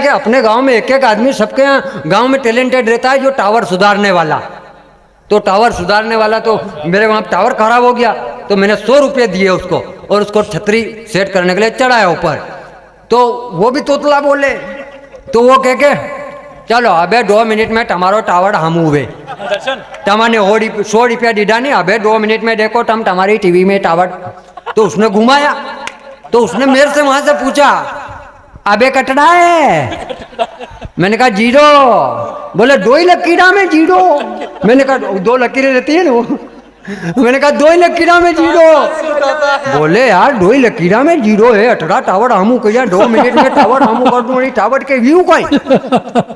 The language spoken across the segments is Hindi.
कि अपने गांव में एक एक आदमी सबके यहाँ गांव में टैलेंटेड रहता है जो टावर सुधारने वाला। तो टावर सुधारने वाला तो मेरे वहाँ टावर खराब हो गया, तो मैंने 100 रुपये दिए उसको और उसको छतरी सेट करने के लिए चढ़ाया ऊपर। तो वो भी तोतला बोले, तो वो कह के चलो अबे 2 मिनट में तुम्हारो टावर हम हुए तमाने 100 रुपया दीदा नहीं, अबे 2 मिनट में देखो तुम तुम्हारी टीवी में टावर। तो उसने घुमाया, तो उसने मेरे से वहां से पूछा अबे कटड़ा है? मैंने कहा 0। बोले 2 ही लकीरा में 0। मैंने कहा 2 लकीरें रहती है ना वो। मैंने कहा 2 ही लकीरा में 0। बोले यार 2 ही लकीरा में 0 है, 18 टावर हमू कह 2 मिनट में टावर हमू कर दूं, टावर के व्यू कोई।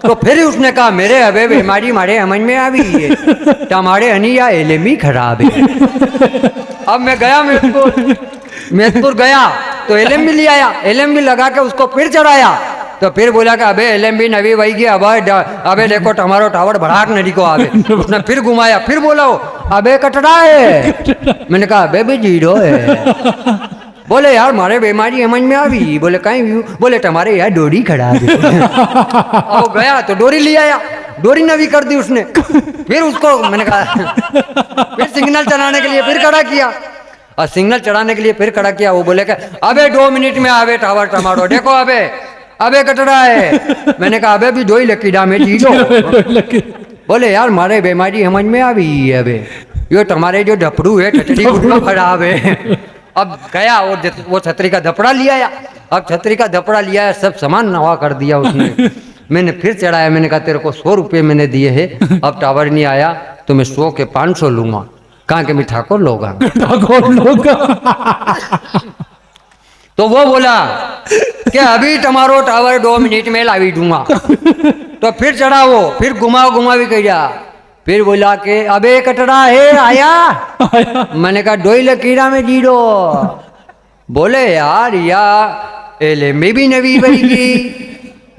तो फिर उसने कहा मेरे अबे बीमारी मारे समझ में आ गई है, तुम्हारे हनिया एलएमई खराब है। अब मैं गया मैथपुर गया तो एलएम भी ले आया, एलएम भी लगा के उसको फिर चढ़ाया। तो फिर बोला कि अबे एलएम भी नवी वही गया, अबे देखो तुम्हारो टावर बढ़ाक नदी को आवे। उसने फिर घुमाया, फिर बोला अबे कटड़ा है? मैंने कहा अबे भी 0 है। बोले यार मारे बीमारी समझ में आ गई। बोले कहीं व्यू? बोले तुम्हारे यार डोरी खराब है। अब गया तो डोरी ले आया, डोरी नवी कर दी उसने। फिर उसको मैंने कहा फिर सिग्नल चलाने के लिए फिर खड़ा किया, और सिग्नल चढ़ाने के लिए फिर खड़ा किया। वो बोले अबे 2 मिनट में आवे टावर टमाटो देखो अबे कटड़ा है। मैंने कहा अबे भी 2 ही लकीड़ा में 0। बोले यार मारे बीमारी समझ में आ गई है, अबे यो तुम्हारे जो धपड़ू है छतरी उसका खराब है। अब गया वो छतरी का धपड़ा लिया आया। अब छतरी का धपड़ा लिया है, सब सामान नवा कर दिया उसने। मैंने फिर चढ़ाया, मैंने कहा तेरे को 100 रुपये मैंने दिए है, अब टावर नहीं आया तो मैं 100 के 500 लूंगा। कहाँ के मैं ठाकुर लोगा। तो वो बोला कि अभी तुम्हारो टावर 2 मिनट में लावी दूंगा। तो फिर चढ़ा वो, फिर घुमा भी कह, फिर बोला कि अबे कटड़ा है आया? मैंने कहा 2 ही लकीरा में 0। बोले यार या एलएम भी नवी बहेगी,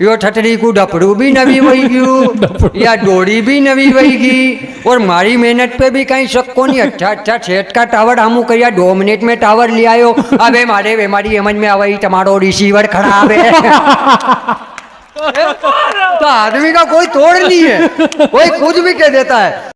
यो छतरी को डपड़ू भी नवी बहेगी, या डोरी भी नवी बहेगी, और मारी मेहनत पे भी कहीं शक को नहीं। अच्छा छेट का टावर हमू करिया 2 मिनट में टावर ले आयो, अबे मारे बीमारी समझ में आवाई तुम्हारो रिसीवर खराब है। तो आदमी का कोई तोड़ नहीं है, कोई कुछ भी कह देता है।